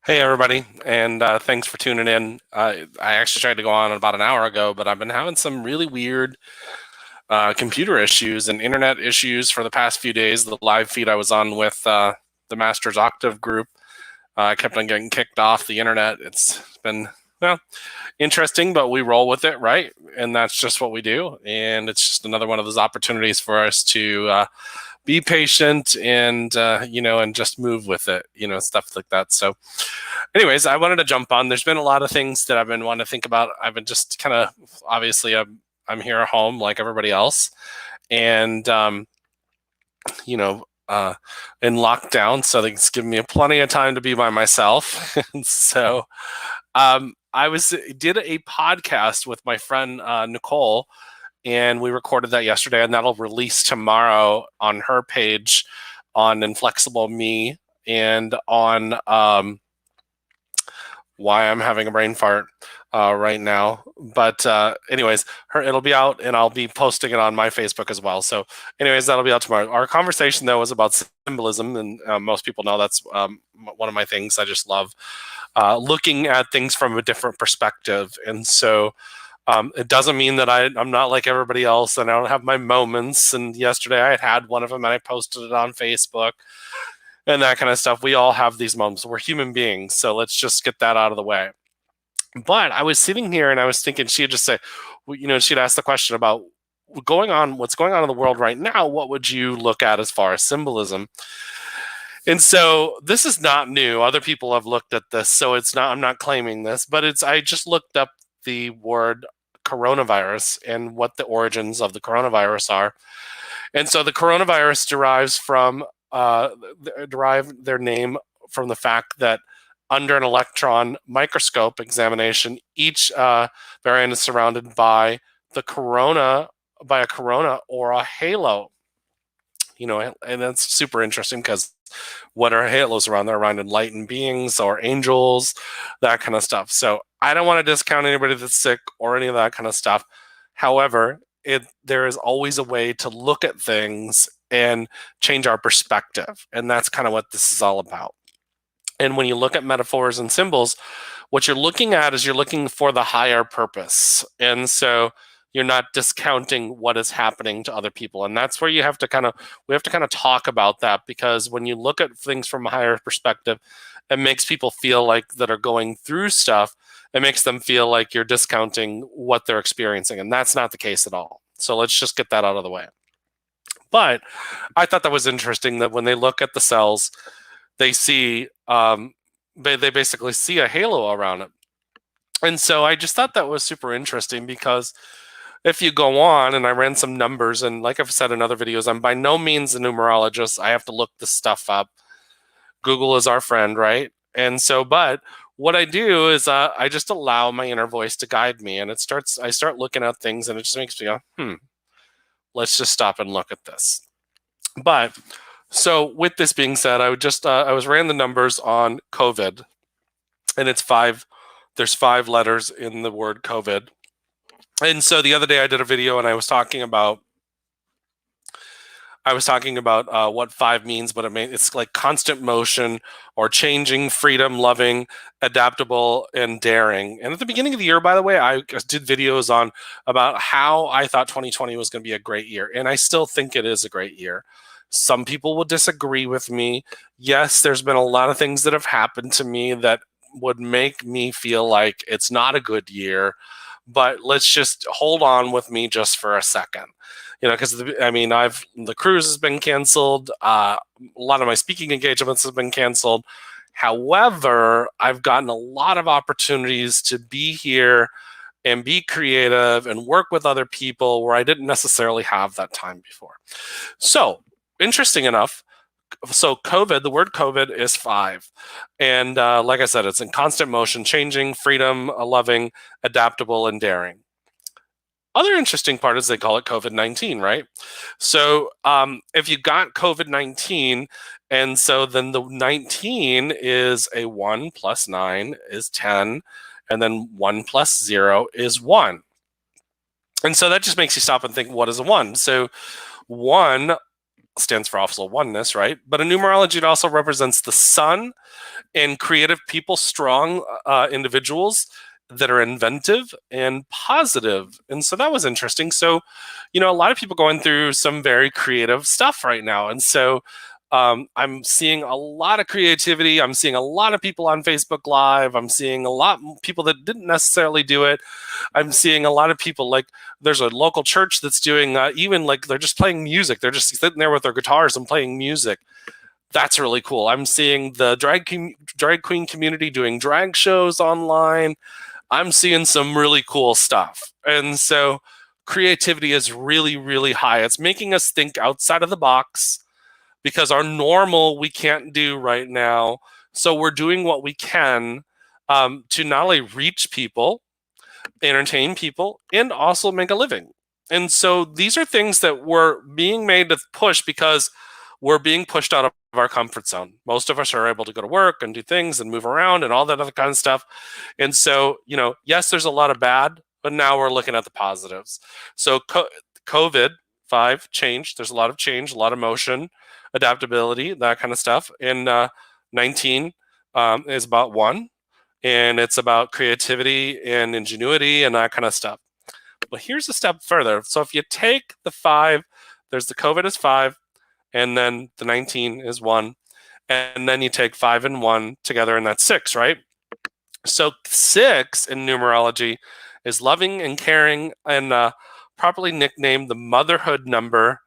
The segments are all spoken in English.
Hey everybody, and thanks for tuning in. I actually tried to go on about an hour ago, but I've been having some really weird computer issues and internet issues for the past few days. The live feed I was on with the Masters Octave group, I kept on getting kicked off the internet. It's been, well, interesting, but we roll with it, right? And that's just what we do. And it's just another one of those opportunities for us to be patient and and just move with it, stuff like that. So anyways, I wanted to jump on. There's been a lot of things that I've been wanting to think about. I've been just kind of, obviously I'm here at home like everybody else, and you know in lockdown, so it's given me plenty of time to be by myself. And so I did a podcast with my friend Nicole, and we recorded that yesterday, and that'll release tomorrow on her page on Inflexible Me and on why I'm having a brain fart right now. But anyways, it'll be out, and I'll be posting it on my Facebook as well. So anyways, that'll be out tomorrow. Our conversation, though, was about symbolism, and most people know that's one of my things. I just love looking at things from a different perspective. And so it doesn't mean that I'm not like everybody else and I don't have my moments. And yesterday I had one of them, and I posted it on Facebook and that kind of stuff. We all have these moments. We're human beings. So let's just get that out of the way. But I was sitting here and I was thinking, she'd just say, she'd ask the question about what's going on in the world right now. What would you look at as far as symbolism? And so this is not new. Other people have looked at this. So I'm not claiming this, but I just looked up the word coronavirus and what the origins of the coronavirus are. And so the coronavirus derive their name from the fact that under an electron microscope examination, each variant is surrounded by a corona or a halo. And that's super interesting because what are halos around? They're around enlightened beings or angels, that kind of stuff. So I don't want to discount anybody that's sick or any of that kind of stuff. However, there is always a way to look at things and change our perspective. And that's kind of what this is all about. And when you look at metaphors and symbols, what you're looking at is you're looking for the higher purpose. And so you're not discounting what is happening to other people. And that's where we have to kind of talk about that, because when you look at things from a higher perspective, it makes people feel like that are going through stuff. It makes them feel like you're discounting what they're experiencing. And that's not the case at all. So let's just get that out of the way. But I thought that was interesting that when they look at the cells, they see, they basically see a halo around it. And so I just thought that was super interesting, because if you go on, and I ran some numbers, and like I've said in other videos, I'm by no means a numerologist. I have to look this stuff up. Google is our friend, right? And so, but what I do is I just allow my inner voice to guide me, and I start looking at things, and it just makes me go, let's just stop and look at this. But so with this being said, I was ran the numbers on COVID, and there's 5 letters in the word COVID. And so the other day I did a video, and I was talking about what 5 means, but it's like constant motion or changing, freedom, loving, adaptable, and daring. And at the beginning of the year, by the way, I did videos about how I thought 2020 was going to be a great year. And I still think it is a great year. Some people will disagree with me. Yes, there's been a lot of things that have happened to me that would make me feel like it's not a good year. But let's just hold on with me just for a second, because the cruise has been canceled. A lot of my speaking engagements have been canceled. However, I've gotten a lot of opportunities to be here and be creative and work with other people where I didn't necessarily have that time before. So interesting enough, so COVID, the word COVID is 5. And like I said, it's in constant motion, changing, freedom, loving, adaptable, and daring. Other interesting part is they call it COVID-19, right? So if you got COVID-19, and so then the 19 is a 1 plus 9 is 10, and then 1 plus 0 is 1. And so that just makes you stop and think, what is a 1? So 1 stands for also oneness, right? But in numerology, it also represents the sun and creative people, strong individuals that are inventive and positive. And so that was interesting. So, a lot of people going through some very creative stuff right now. And so I'm seeing a lot of creativity. I'm seeing a lot of people on Facebook Live. I'm seeing a lot of people that didn't necessarily do it. I'm seeing a lot of people, like there's a local church that's doing even like they're just playing music. They're just sitting there with their guitars and playing music. That's really cool. I'm seeing the drag queen community doing drag shows online. I'm seeing some really cool stuff. And so creativity is really, really high. It's making us think outside of the box because our normal we can't do right now. So we're doing what we can to not only reach people, entertain people, and also make a living. And so these are things that we're being made to push because we're being pushed out of our comfort zone. Most of us are able to go to work and do things and move around and all that other kind of stuff. And so, yes, there's a lot of bad, but now we're looking at the positives. So COVID-5 changed. There's a lot of change, a lot of motion, adaptability, that kind of stuff. And 19 is about one, and it's about creativity and ingenuity and that kind of stuff. Well, here's a step further. So if you take the 5, there's the COVID is 5, and then the 19 is 1, and then you take 5 and 1 together, and that's 6, right? So 6 in numerology is loving and caring, and properly nicknamed the motherhood number.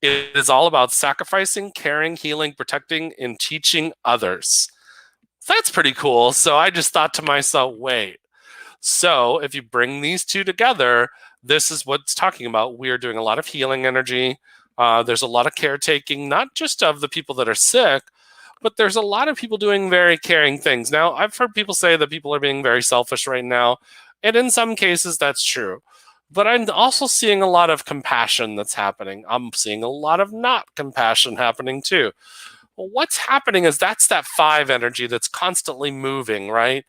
It is all about sacrificing, caring, healing, protecting, and teaching others. That's pretty cool. So I just thought to myself, wait. So if you bring these two together, this is what it's talking about. We are doing a lot of healing energy. There's a lot of caretaking, not just of the people that are sick, but there's a lot of people doing very caring things. Now, I've heard people say that people are being very selfish right now, and in some cases that's true. But I'm also seeing a lot of compassion that's happening. I'm seeing a lot of not compassion happening too. Well, what's happening is that's that 5 energy that's constantly moving, right?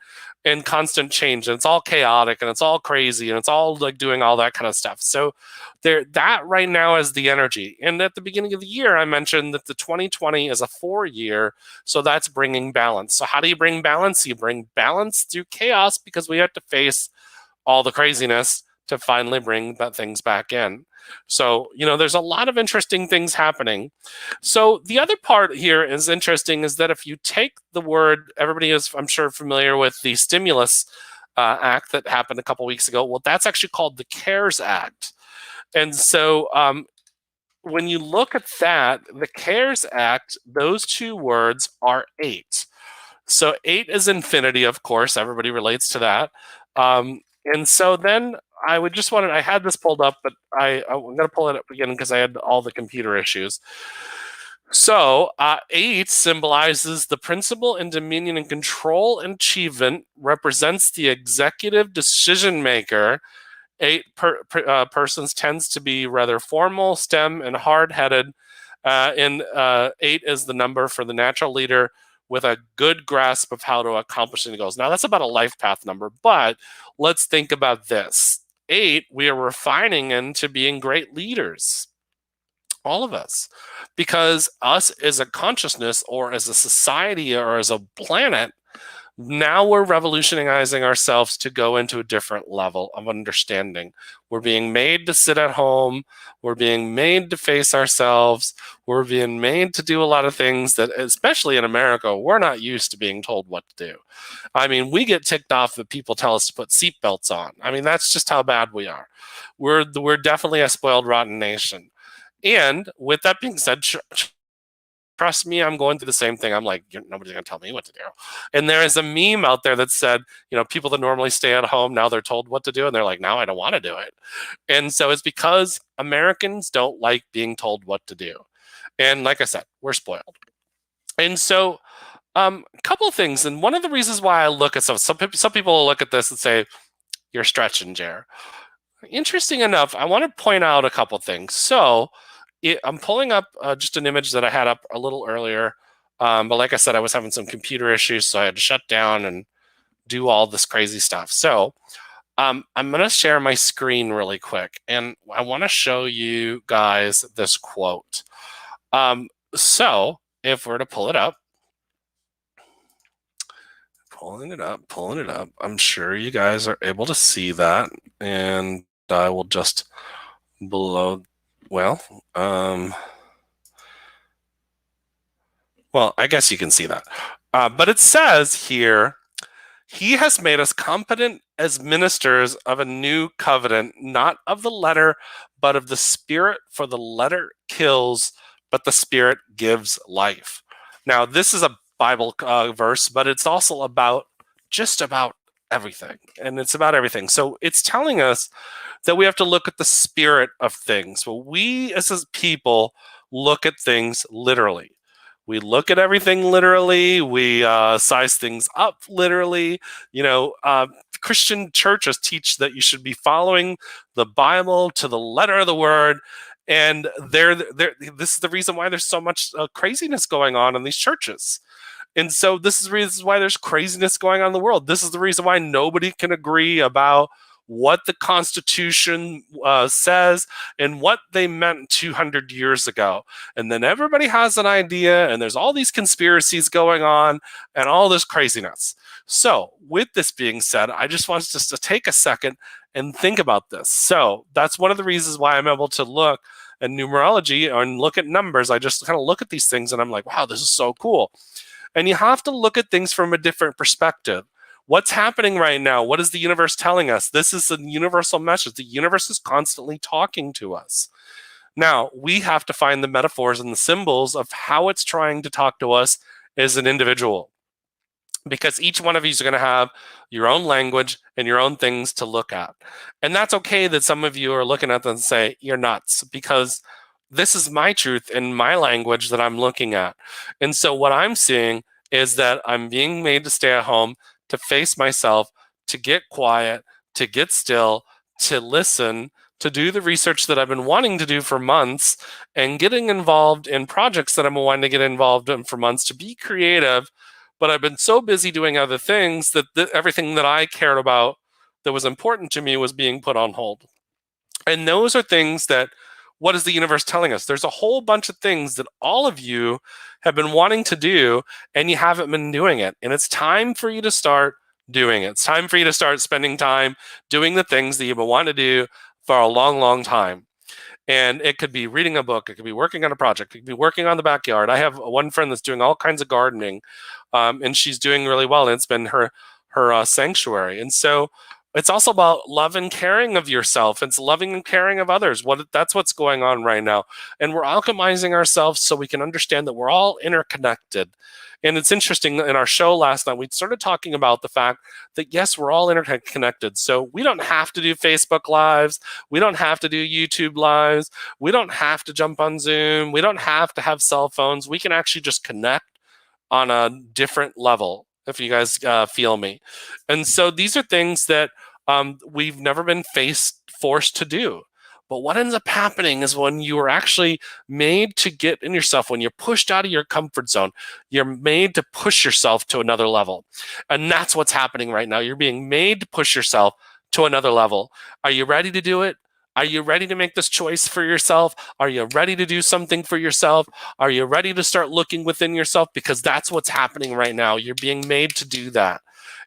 And constant change. And it's all chaotic and it's all crazy and it's all like doing all that kind of stuff. So that right now is the energy. And at the beginning of the year, I mentioned that the 2020 is a 4 year. So that's bringing balance. So how do you bring balance? You bring balance through chaos because we have to face all the craziness to finally bring that things back in. So, there's a lot of interesting things happening. So the other part here is interesting is that if you take the word, everybody is, I'm sure, familiar with the stimulus act that happened a couple weeks ago. Well, that's actually called the CARES Act. And so when you look at that, the CARES Act, those two words are 8. So 8 is infinity, of course. Everybody relates to that. And so then I had this pulled up, but I'm going to pull it up again because I had all the computer issues. So 8 symbolizes the principle and dominion and control and achievement, represents the executive decision maker. 8 persons tends to be rather formal, stem, and hard-headed. And 8 is the number for the natural leader with a good grasp of how to accomplish any goals. Now, that's about a life path number, but let's think about this. 8, we are refining into being great leaders, all of us, because us as a consciousness or as a society or as a planet, now we're revolutionizing ourselves to go into a different level of understanding. We're being made to sit at home. We're being made to face ourselves. We're being made to do a lot of things that, especially in America, we're not used to being told what to do. I mean, we get ticked off that people tell us to put seatbelts on. I mean, that's just how bad we are. We're definitely a spoiled, rotten nation. And with that being said, trust me, I'm going through the same thing. I'm like, nobody's going to tell me what to do. And there is a meme out there that said, people that normally stay at home, now they're told what to do. And they're like, now I don't want to do it. And so it's because Americans don't like being told what to do. And like I said, we're spoiled. And so a couple of things. And one of the reasons why I look at some people will look at this and say, you're stretching, Jer. Interesting enough, I want to point out a couple of things. So I'm pulling up just an image that I had up a little earlier. But like I said, I was having some computer issues, so I had to shut down and do all this crazy stuff. So I'm going to share my screen really quick. And I want to show you guys this quote. So if we're to pull it up, pulling it up. I'm sure you guys are able to see that, and I will just below. Well, I guess you can see that. But it says here, he has made us competent as ministers of a new covenant, not of the letter, but of the Spirit, for the letter kills, but the Spirit gives life. Now, this is a Bible verse, but it's also about just about everything. And it's about everything. So it's telling us that we have to look at the spirit of things. Well, we as a people look at things literally. We look at everything literally. We size things up literally. Christian churches teach that you should be following the Bible to the letter of the word. And this is the reason why there's so much craziness going on in these churches. And so this is the reason why there's craziness going on in the world. This is the reason why nobody can agree about what the Constitution says and what they meant 200 years ago. And then everybody has an idea, and there's all these conspiracies going on and all this craziness. So with this being said, I just want us to take a second and think about this. So that's one of the reasons why I'm able to look at numerology and look at numbers. I just kind of look at these things and I'm like, wow, this is so cool. And you have to look at things from a different perspective. What's happening right now? What is the universe telling us? This is a universal message. The universe is constantly talking to us. Now, we have to find the metaphors and the symbols of how it's trying to talk to us as an individual. Because each one of you is going to have your own language and your own things to look at. And that's okay that some of you are looking at them and say, you're nuts, because this is my truth and my language that I'm looking at. And so what I'm seeing is that I'm being made to stay at home, to face myself, to get quiet, to get still, to listen, to do the research that I've been wanting to do for months, and getting involved in projects that I'm wanting to get involved in for months, to be creative. But I've been so busy doing other things that everything that I cared about that was important to me was being put on hold. And those are things that, what is the universe telling us? There's a whole bunch of things that all of you have been wanting to do, and you haven't been doing it. And it's time for you to start doing it. It's time for you to start spending time doing the things that you've been wanting to do for a long, long time. And it could be reading a book. It could be working on a project. It could be working on the backyard. I have one friend that's doing all kinds of gardening, and she's doing really well. And it's been her sanctuary. And so it's also about love and caring of yourself. It's loving and caring of others. That's what's going on right now. And we're alchemizing ourselves so we can understand that we're all interconnected. And it's interesting, in our show last night, we started talking about the fact that, yes, we're all interconnected. So we don't have to do Facebook Lives. We don't have to do YouTube Lives. We don't have to jump on Zoom. We don't have to have cell phones. We can actually just connect on a different level, if you guys feel me. And so these are things that we've never been forced to do. But what ends up happening is when you are actually made to get in yourself, when you're pushed out of your comfort zone, you're made to push yourself to another level. And that's what's happening right now. You're being made to push yourself to another level. Are you ready to do it? Are you ready to make this choice for yourself? Are you ready to do something for yourself? Are you ready to start looking within yourself? Because that's what's happening right now. You're being made to do that.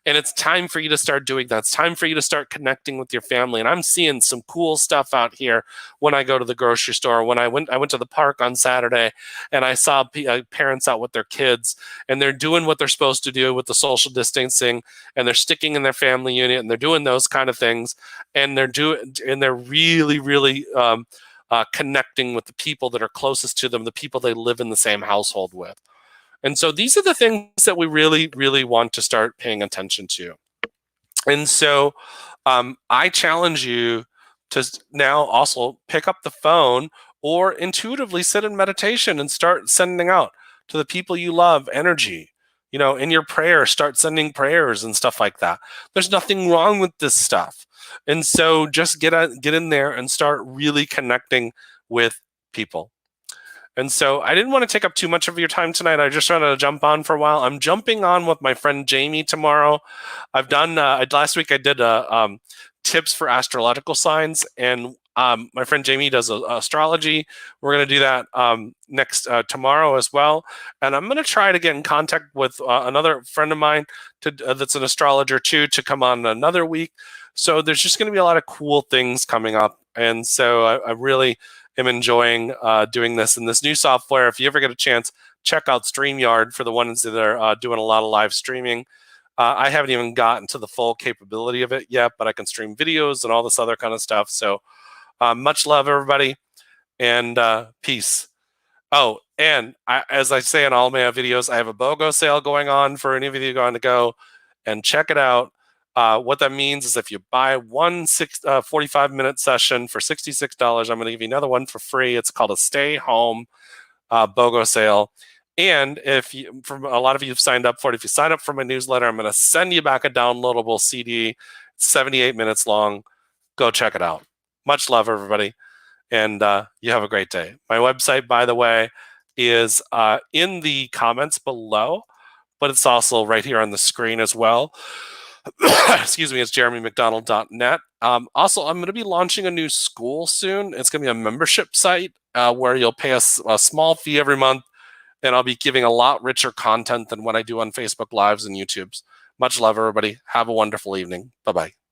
And it's time for you to start doing that. It's time for you to start connecting with your family. And I'm seeing some cool stuff out here when I go to the grocery store. When I went to the park on Saturday, and I saw parents out with their kids, and they're doing what they're supposed to do with the social distancing, and they're sticking in their family unit, and they're doing those kind of things, and they're really, really connecting with the people that are closest to them, the people they live in the same household with. And so these are the things that we really, really want to start paying attention to. And so I challenge you to now also pick up the phone or intuitively sit in meditation and start sending out to the people you love energy. In your prayer, start sending prayers and stuff like that. There's nothing wrong with this stuff. And so just get in there and start really connecting with people. And so I didn't want to take up too much of your time tonight. I just wanted to jump on for a while. I'm jumping on with my friend Jamie tomorrow. I've done, last week I did tips for astrological signs, and My friend Jamie does astrology. We're going to do that next tomorrow as well. And I'm going to try to get in contact with another friend of mine that's an astrologer too, to come on another week. So there's just going to be a lot of cool things coming up. And so I really am enjoying doing this. And this new software, if you ever get a chance, check out StreamYard for the ones that are doing a lot of live streaming. I haven't even gotten to the full capability of it yet, but I can stream videos and all this other kind of stuff. So much love, everybody, and peace. Oh, and as I say in all my videos, I have a BOGO sale going on for any of you going to go and check it out. What that means is if you buy one 45-minute session for $66, I'm going to give you another one for free. It's called a Stay Home BOGO sale. And if you, from a lot of you have signed up for it, if you sign up for my newsletter, I'm going to send you back a downloadable CD, 78 minutes long. Go check it out. Much love, everybody. And you have a great day. My website, by the way, is in the comments below, but it's also right here on the screen as well. Excuse me, it's jeremymcdonald.net. Also, I'm going to be launching a new school soon. It's going to be a membership site where you'll pay a small fee every month, and I'll be giving a lot richer content than what I do on Facebook Lives and YouTubes. Much love, everybody. Have a wonderful evening. Bye-bye.